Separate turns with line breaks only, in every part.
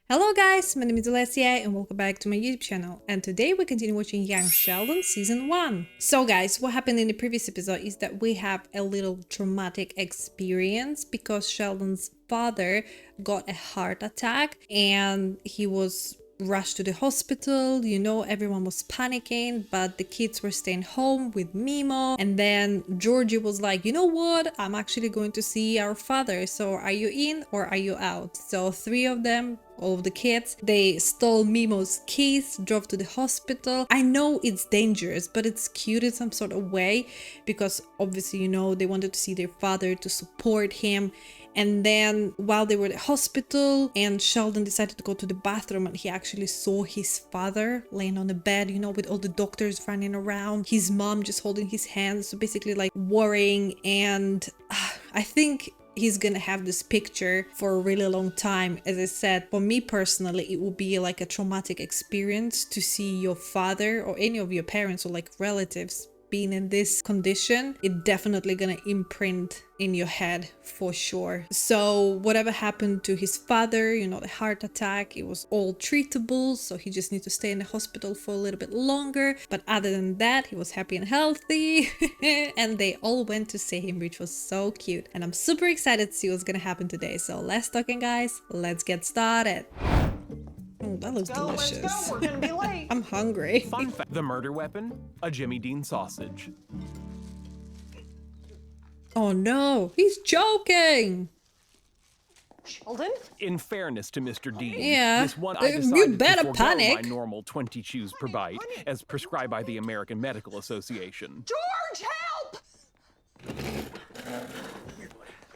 Hello guys, my name is Alessia and welcome back to my YouTube channel, and today we continue watching Young Sheldon season 1. So guys, what happened in the previous episode is that we have a little traumatic experience because Sheldon's father got a heart attack and he was rushed to the hospital. Everyone was panicking, but the kids were staying home with Mimo. And then Georgie was like, you know what, I'm actually going to see our father, so are you in or are you out? So three of them, all of the kids, they stole Mimo's keys, drove to the hospital. I know it's dangerous, but it's cute in some sort of way because obviously, they wanted to see their father, to support him. And then while they were at the hospital and Sheldon decided to go to the bathroom, and he actually saw his father laying on the bed, with all the doctors running around, his mom just holding his hands, so basically like worrying. And I think he's gonna have this picture for a really long time. As I said, for me personally, it will be like a traumatic experience to see your father or any of your parents or like relatives being in this condition. It definitely gonna imprint in your head for sure. So whatever happened to his father, the heart attack, it was all treatable, so he just needs to stay in the hospital for a little bit longer. But other than that, he was happy and healthy and they all went to see him, which was so cute. And I'm super excited to see what's gonna happen today. So less talking guys, let's get started. Oh, that looks delicious.
Let's go. We're gonna be late.
I'm hungry.
Fun fact: the murder weapon, a Jimmy Dean sausage.
Oh no, he's joking.
Sheldon?
In fairness to Mr. Dean,
Yeah,
this one I
you
decided
better
to forego
panic.
my normal 20 chews per bite, as prescribed by the American Medical Association.
George, help!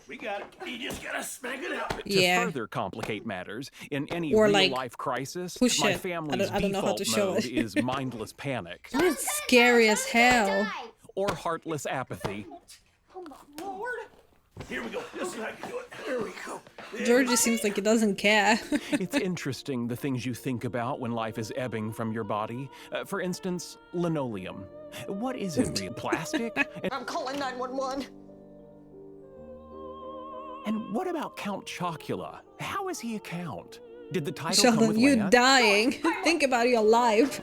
We got it. You just gotta smack it out.
Yeah.
To further complicate matters, in any
Or,
real-life
like,
crisis,
push
my
it.
family's
I don't know how to
default
show
mode
it.
is mindless panic
It's scary as hell.
or heartless apathy.
Lord.
Here we go. This is how you do it. Here we go.
Georgie seems like he doesn't care.
It's interesting the things you think about when life is ebbing from your body. For instance, linoleum. What is it, real plastic?
I'm calling 911.
And what about Count Chocula? How is he a count? Did the title come
Sheldon,
with
you
land?
dying. Think about your life.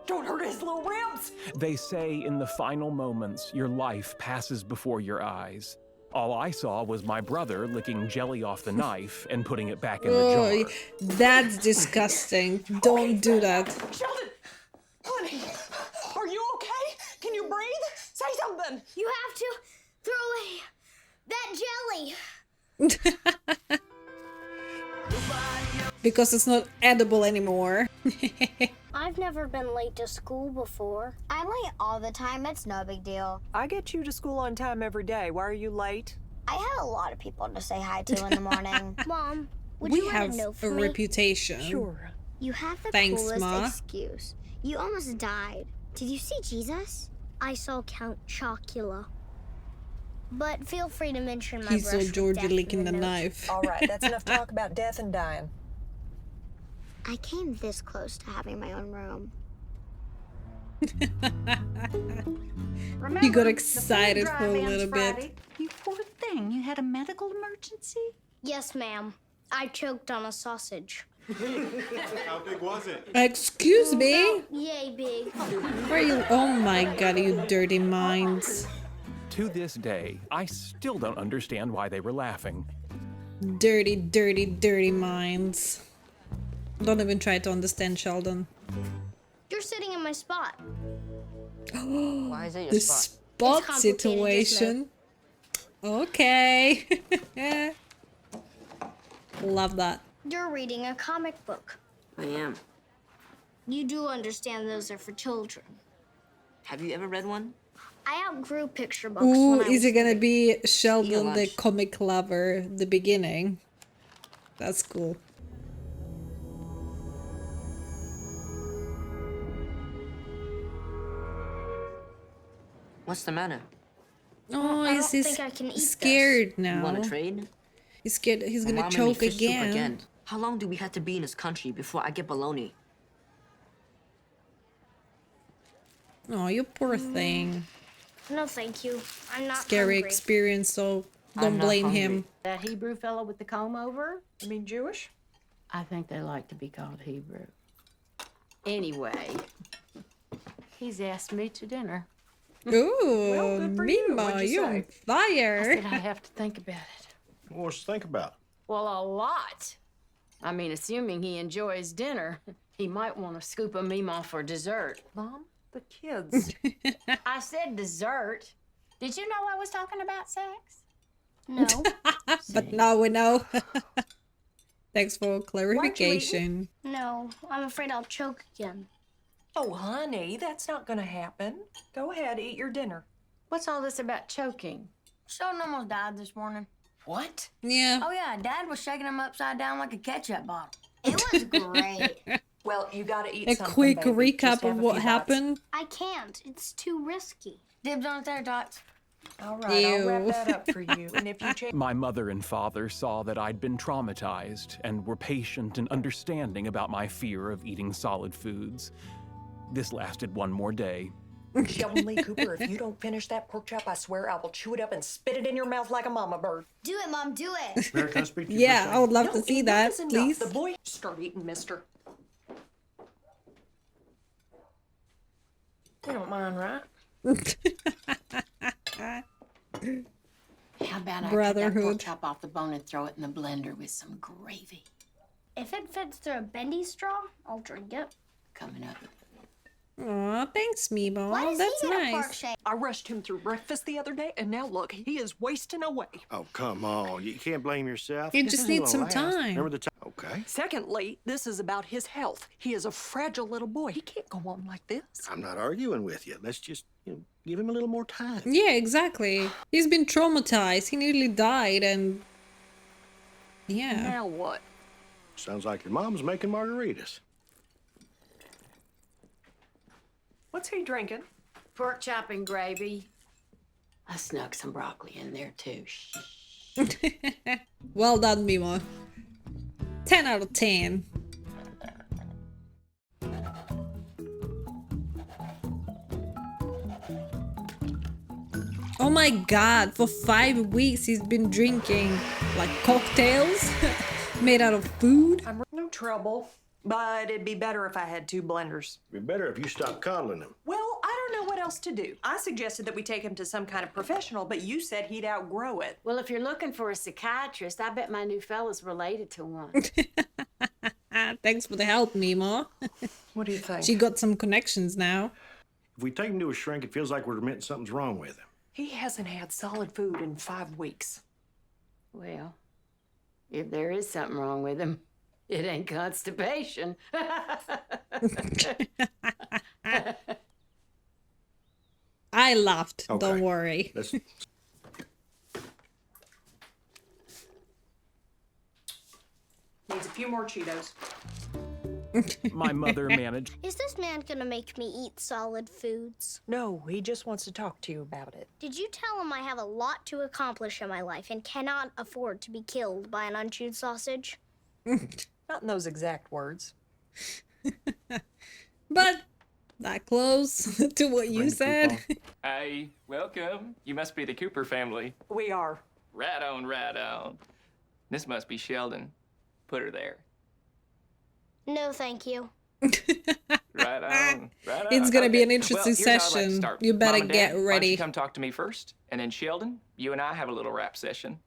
Don't hurt his little ribs.
They say in the final moments, your life passes before your eyes. All I saw was my brother licking jelly off the knife and putting it back in the
Oh,
jar.
that's disgusting. Don't do that.
Sheldon, honey, are you okay? Can you breathe? Say something.
You have to throw away that jelly.
Because it's not edible anymore.
I've never been late to school before.
I'm late all the time. It's no big deal.
I get you to school on time every day. Why are you late?
I have a lot of people to say hi to in the morning.
Mom, would
We
you
have
write a note
a
for me?
reputation.
Sure.
You have the
Thanks,
coolest
Ma.
excuse. You almost died. Did you see Jesus? I saw Count Chocula. But feel free to mention my
He saw
brush with
Georgie
death in
licking the
note.
knife.
All right, that's enough talk about death and dying.
I came this close to having my own room.
He got excited for a little bit.
You poor thing. You had a medical emergency?
Yes, ma'am. I choked on a sausage.
How big was it?
Excuse me?
Yay, big.
Where are you? Oh my god, you dirty minds.
To this day, I still don't understand why they were laughing.
Dirty, dirty, dirty minds. Don't even try to understand, Sheldon.
You're sitting in my spot.
Why is it
The
your spot?
spot
It's complicated,
situation. Okay. Love that.
You're reading a comic book.
I am.
You do understand those are for children.
Have you ever read one?
I outgrew picture books
Ooh,
when I
is
was
it gonna be Sheldon the
lunch.
comic lover, the beginning? That's cool.
What's the matter?
Oh,
I
he's
don't think I can eat this.
scared
You want
now.
to trade?
He's scared that he's
My
gonna
mom made me
choke
fish soup
again.
How long do we have to be in this country before I get baloney?
Oh, you poor thing.
No, thank you. I'm not
Scary
hungry.
experience, so
I'm
don't
not
blame
hungry.
him.
That Hebrew fellow with the comb over?
You mean Jewish?
I think they like to be called Hebrew. Anyway, he's asked me to dinner.
Ooh,
good for you.
Mima,
What'd you
you're on
say?
I
fire.
said I'd have to think about it.
What's to think about?
Well, a lot. I mean, assuming he enjoys dinner, he might want to scoop a Mima for dessert.
Mom, the kids.
I said dessert. Did you know I was talking about sex?
No.
But now we know. Thanks for clarification.
No, I'm afraid I'll choke again.
Oh, honey, that's not gonna happen. Go ahead, eat your dinner.
What's all this about choking?
Sheldon almost died this morning.
What?
Yeah.
Oh, yeah, Dad was shaking him upside down like a ketchup bottle. It was great.
Well, you gotta eat
A
something,
quick
baby. Just
recap
have
of
a
what
few bites.
happened.
I can't. It's too risky.
Dibs on tater tots.
All right, I'll wrap
Ew.
that up for you. And if you change
My mother and father saw that I'd been traumatized and were patient and understanding about my fear of eating solid foods. This lasted one more day.
Sheldon Lee Cooper, if you don't finish that pork chop, I swear I will chew it up and spit it in your mouth like a mama bird.
Do it, Mom, do it.
Mary, can I speak to you
Yeah,
for a
I
second?
would love
No,
to see
enough
that,
is enough.
please.
The boy, start eating, mister. You don't mind, right?
How about I cut that
Brotherhood.
pork chop off the bone and throw it in the blender with some gravy?
If it fits through a bendy straw, I'll drink it.
Coming up.
Aw, thanks, Mimo.
Why does
That's
he get a pork
nice.
shake?
I rushed him through breakfast the other day, and now look, he is wasting away.
Oh, come on. You can't blame yourself.
You
This
just
isn't
need
gonna
some
last.
time.
Remember the time? Okay.
Secondly, this is about his health. He is a fragile little boy. He can't go on like this.
I'm not arguing with you. Let's just, give him a little more time.
Yeah, exactly. He's been traumatized. He nearly died and... Yeah.
Now what?
Sounds like your mom's making margaritas.
What's he drinking?
Pork chop and gravy. I snuck some broccoli in there too. Shh.
Well done, Mimo. 10 out of 10. Oh my god, for 5 weeks he's been drinking like cocktails made out of food.
I'm no trouble, but it'd be better if I had 2 blenders.
It'd be better if you stopped coddling him.
Well, I don't know what else to do. I suggested that we take him to some kind of professional, but you said he'd outgrow it.
Well, if you're looking for a psychiatrist, I bet my new fella's related to one.
Thanks for the help, Mimo.
What do you think?
She got some connections now.
If we take him to a shrink, it feels like we're admitting something's wrong with him.
He hasn't had solid food in 5 weeks.
Well, if there is something wrong with him, it ain't constipation.
I laughed,
Okay.
don't worry.
Let's
Needs a few more Cheetos.
My mother managed.
Is this man gonna make me eat solid foods?
No, he just wants to talk to you about it.
Did you tell him I have a lot to accomplish in my life and cannot afford to be killed by an unchewed sausage?
Not in those exact words.
But that close to what you
Bring the
said.
coupon.
Hi, welcome. You must be the Cooper family.
We are.
Right on, right on. This must be Sheldon. Put her there.
No, thank you.
Right on, right on.
It's gonna be an
Okay.
interesting
Well, here's how I'd like to
session.
start.
You better
Mom and Dad,
get
why don't
ready.
you come talk to me first, and then Sheldon, you and I have a little rap session.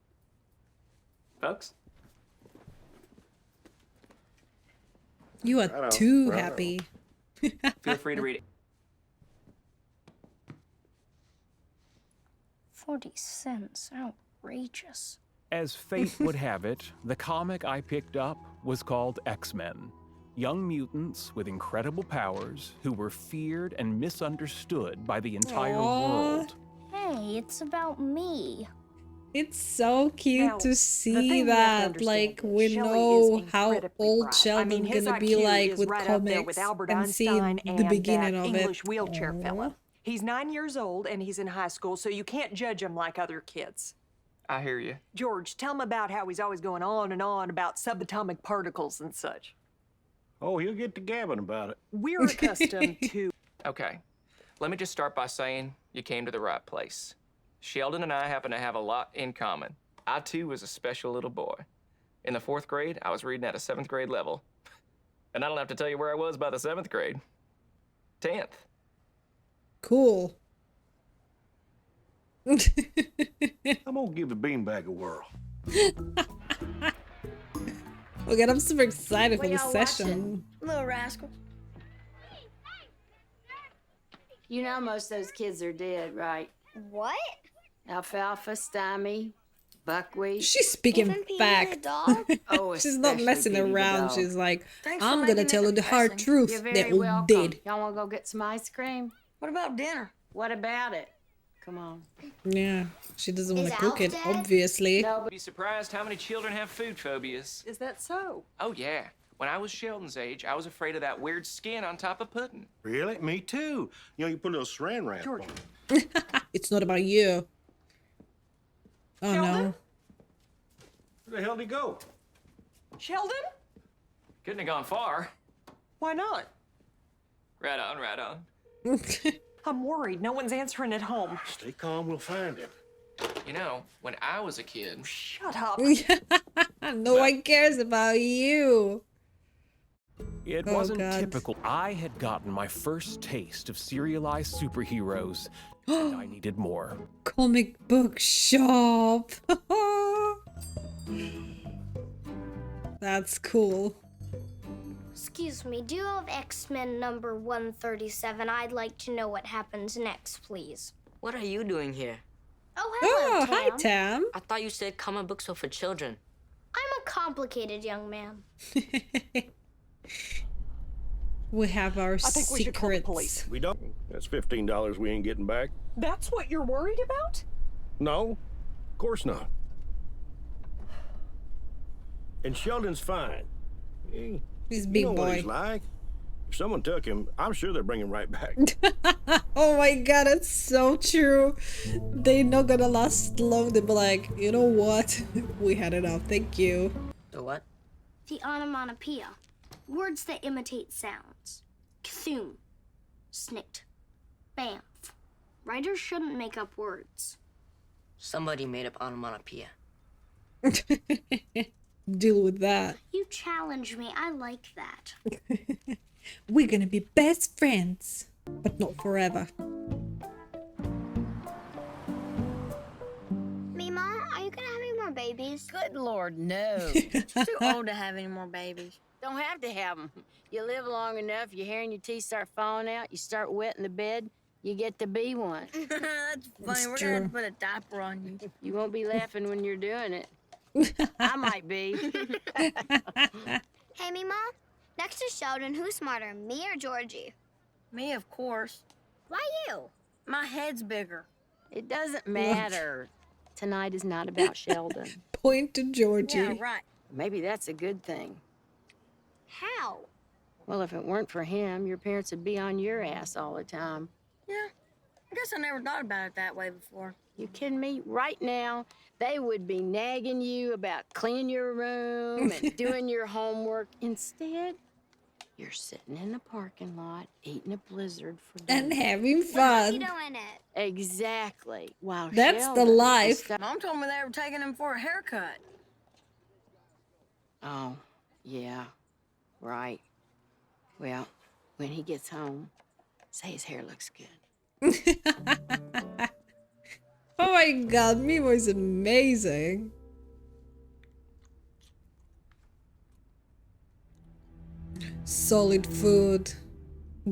Folks?
You are
Righto,
too
righto.
happy.
Feel free to read it.
40 cents. Outrageous.
As fate would have it, the comic I picked up was called X-Men. Young mutants with incredible powers who were feared and misunderstood by the entire
Aw.
world.
Hey, it's about me.
It's so cute
Now,
to
the
see
thing we have to
that,
understand
like,
is
we
Shelley
know
is
how
incredibly
old
bright.
Sheldon's
his
gonna be
IQ
like
is
with
right up there
comics
with Albert
and seeing
Einstein
the
and
beginning
that
of it.
English wheelchair
Aw.
fella. He's 9 years old and he's in high school, so you can't judge him like other kids.
I hear you.
George, tell him about how he's always going on and on about subatomic particles and such.
Oh, he'll get to gabbing about it.
We're accustomed to.
Okay. Let me just start by saying you came to the right place. Sheldon and I happen to have a lot in common. I, too, was a special little boy. In the 4th grade, I was reading at a 7th grade level. And I don't have to tell you where I was by the 7th grade. 10th.
Cool.
I'm gonna give the beanbag a whirl.
Oh god, I'm super excited for
What
this
y'all
session.
Little rascal.
You know most of those kids are dead, right?
What?
Alfalfa, stymie, buckwheat.
She's speaking
Even Petey the
fact.
dog?
Oh,
She's not
especially
messing
Petey the
around.
dog.
She's like,
Thanks for
I'm gonna
making
tell
it
her the hard
depressing.
truth.
You're
They're
very
all
welcome.
dead.
Y'all want to go get some ice cream?
What about dinner?
What about it? Come on.
Yeah, she doesn't want
Is
to cook
Alf
it,
dead?
obviously.
No,
You'd be surprised how many children have food phobias.
Is that so?
Oh, yeah. When I was Sheldon's age, I was afraid of that weird skin on top of pudding.
Really? Me too. You know, you put a little saran wrap
George.
on it.
It's not about you. Oh no.
Sheldon?
Where the hell did he go?
Sheldon?
Couldn't have gone far.
Why not?
Right on, right on.
I'm worried. No one's answering at home.
Stay calm, we'll find him.
You know, when I was a kid,
Shut up.
No one cares about you.
It
Oh,
wasn't
God.
typical. I had gotten my first taste of serialized superheroes, and I needed more.
Comic book shop. That's cool.
Excuse me, do you have X-Men number 137? I'd like to know what happens next, please.
What are you doing here?
Oh, hello,
Oh, hi
Tam.
Tam.
I thought you said comic books were for children.
I'm a complicated young man.
We have our
I think we should call the
secrets.
police.
We don't. That's $15 we ain't getting back.
That's what you're worried about?
No, of course not. And Sheldon's fine. He,
He's
you
big
know what
boy.
he's like. If someone took him, I'm sure they'll bring him right back.
Oh my god, that's so true. They're not gonna last long. They'll be like, you know what? We had enough. Thank you.
The what?
The onomatopoeia. Words that imitate sounds. Cthulhu. Snikt. Bamf. Writers shouldn't make up words.
Somebody made up onomatopoeia.
Deal with that.
You challenge me. I like that.
We're gonna be best friends, but not forever.
Mima, are you gonna have any more babies?
Good Lord, no.
Too old to have any more babies.
Don't have to have them. You live long enough, your hair and your teeth start falling out, you start wetting the bed, you get to be one.
That's funny.
It's
We're
true.
gonna have to put a diaper on you.
You won't be laughing when you're doing it. I might be.
Hey, Mima. Next to Sheldon, who's smarter, me or Georgie?
Me, of course.
Why you?
My head's bigger.
It doesn't matter. Tonight is not about Sheldon.
Point to Georgie.
Yeah, right.
Maybe that's a good thing.
How?
Well, if it weren't for him, your parents would be on your ass all the time.
Yeah. I guess I never thought about it that way before.
You kidding me? Right now, they would be nagging you about cleaning your room and doing your homework. Instead, you're sitting in the parking lot eating a blizzard for dinner.
And having
You
fun.
doing it?
Exactly. Wow,
That's the life.
Mom told me they were taking him for a haircut.
Oh, yeah. Right. Well, when he gets home, say his hair looks good.
Oh my god, Mimo is amazing. Solid food.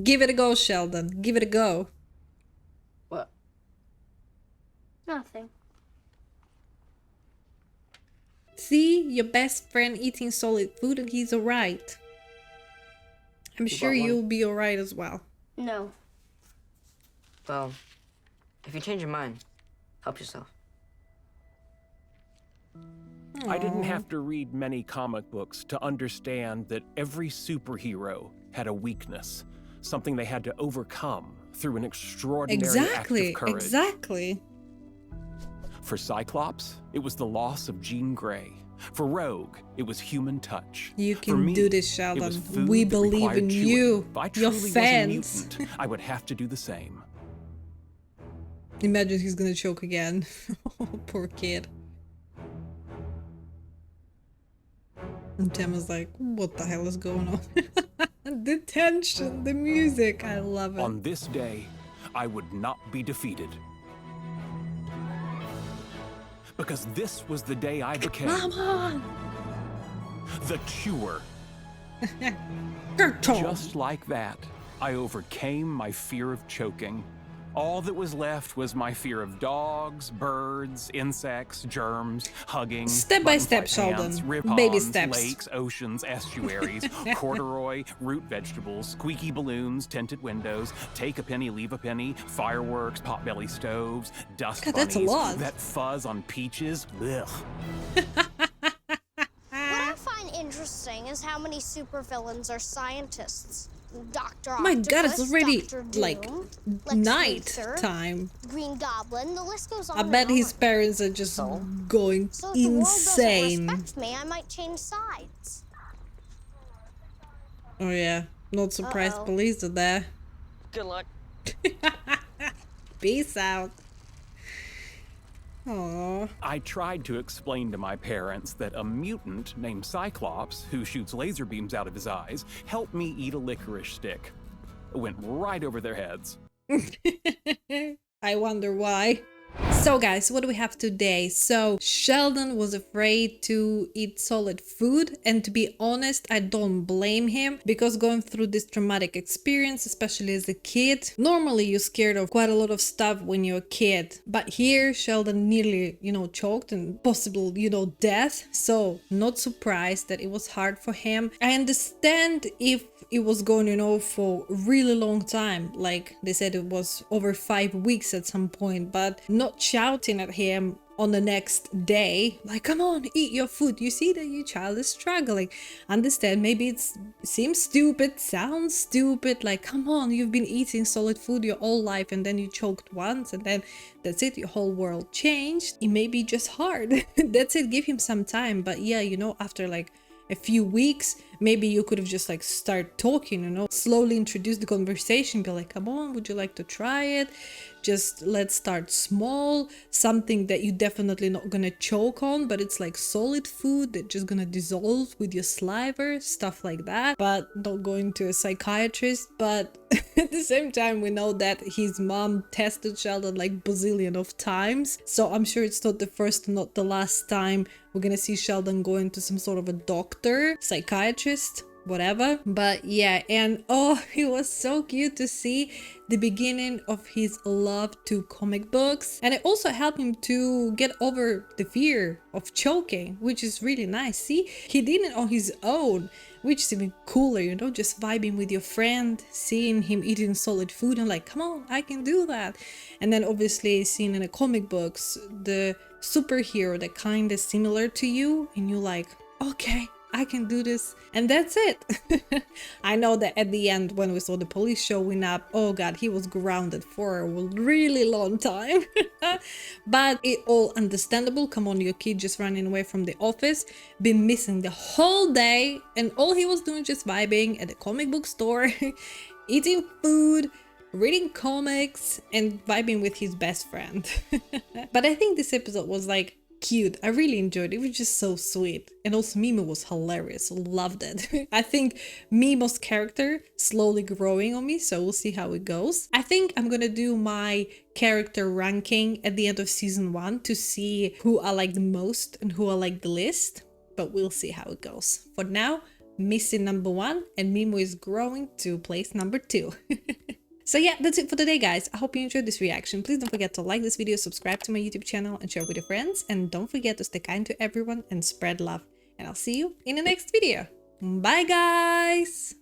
Give it a go, Sheldon. Give it a go.
What?
Nothing.
See, your best friend eating solid food and he's alright. I'm sure
want one?
you'll be alright as well.
No.
Well, if you change your mind, help yourself.
I didn't have to read many comic books to understand that every superhero had a weakness, something they had to overcome through an extraordinary act of courage.
Exactly.
For Cyclops, it was the loss of Jean Grey. For Rogue, it was human touch.
You
For
can
me,
do this,
it
Sheldon.
was food
We
that
believe
required
in
chewing.
you.
If I
Your
truly was a
fans.
mutant, I would have to do the same.
Imagine he's gonna choke again. Poor kid. And Tama's like, what the hell is going on? The tension, the music, I love it.
On this day, I would not be defeated. Because this was the day I became
Come on!
the chewer. Just like that, I overcame my fear of choking. All that was left was my fear of dogs, birds, insects, germs, hugging,
Step by step,
pants,
Sheldon.
rip-ons,
Baby steps.
lakes, oceans, estuaries, corduroy, root vegetables, squeaky balloons, tinted windows, take a penny, leave a penny, fireworks, potbelly stoves, dust
God,
bunnies,
that's a lot.
that fuzz on peaches. Ugh.
What I find interesting is how many supervillains are scientists. Dr.
My God, it's
Octopus,
already
Dr. Doom,
like
Lex
night
Luthor,
time.
Green Goblin, the list goes on
I bet
and
his
on.
parents are just going
So if the world
insane.
doesn't respect me, I might change sides.
Oh yeah, not surprised
Uh-oh.
police are there.
Good luck.
Peace out. Aww.
I tried to explain to my parents that a mutant named Cyclops, who shoots laser beams out of his eyes, helped me eat a licorice stick. It went right over their heads.
I wonder why. So guys, what do we have today? So Sheldon was afraid to eat solid food, and to be honest, I don't blame him, because going through this traumatic experience, especially as a kid, normally you're scared of quite a lot of stuff when you're a kid, but here Sheldon nearly, choked and possible, death, so not surprised that it was hard for him. I understand if it was going, for a really long time, like they said it was over 5 weeks at some point, but not shouting at him on the next day, like, come on, eat your food, you see that your child is struggling. Understand, maybe it seems stupid, sounds stupid, like, come on, you've been eating solid food your whole life and then you choked once and then that's it, your whole world changed. It may be just hard. That's it, give him some time. But yeah, after like a few weeks, maybe you could have just like start talking, slowly introduce the conversation, be like, come on, would you like to try it? Just let's start small, something that you definitely not gonna choke on, but it's like solid food that just gonna dissolve with your saliva, stuff like that. But not going to a psychiatrist. But at the same time, we know that his mom tested Sheldon like bazillion of times, so I'm sure it's not the first, not the last time we're gonna see Sheldon going to some sort of a doctor, psychiatrist, whatever. But yeah, and oh, it was so cute to see the beginning of his love to comic books, and it also helped him to get over the fear of choking, which is really nice. See, he did it on his own, which is even cooler, just vibing with your friend, seeing him eating solid food and like, come on, I can do that. And then obviously seeing in the comic books the superhero that kind of similar to you, and you're like, okay, I can do this, and that's it. I know that at the end, when we saw the police showing up, oh god, he was grounded for a really long time. But it all understandable. Come on, your kid just running away from the office, been missing the whole day, and all he was doing just vibing at the comic book store, eating food, reading comics, and vibing with his best friend. But I think this episode was like cute. I really enjoyed it. It was just so sweet. And also Mimo was hilarious. Loved it. I think Mimo's character slowly growing on me, so we'll see how it goes. I think I'm gonna do my character ranking at the end of season 1 to see who I like the most and who I like the least, but we'll see how it goes. For now, Missy number 1 and Mimo is growing to place number 2. So yeah, that's it for today, guys. I hope you enjoyed this reaction. Please don't forget to like this video, subscribe to my YouTube channel, and share with your friends. And don't forget to stay kind to everyone and spread love. And I'll see you in the next video. Bye, guys!